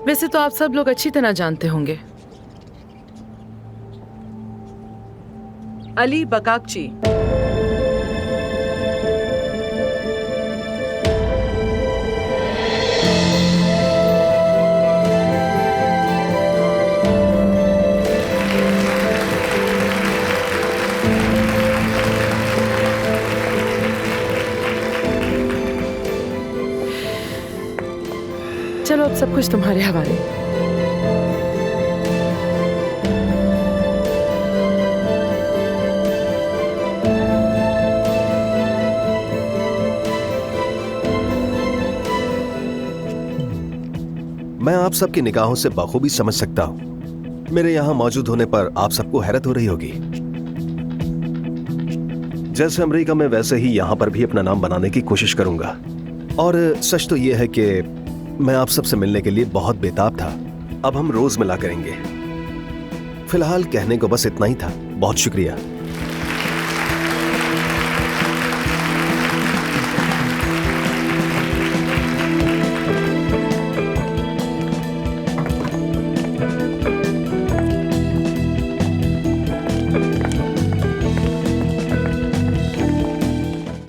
वैसे तो आप सब लोग अच्छी तरह जानते होंगे। अली बकाकची। चलो अब सब कुछ तुम्हारे हवाले। मैं आप सबकी निगाहों से बखूबी समझ सकता हूं। मेरे यहां मौजूद होने पर आप सबको हैरत हो रही होगी। जैसे अमेरिका में वैसे ही यहां पर भी अपना नाम बनाने की कोशिश करूंगा। और सच तो यह है कि मैं आप सबसे मिलने के लिए बहुत बेताब था। अब हम रोज मिला करेंगे। फिलहाल कहने को बस इतना ही था। बहुत शुक्रिया।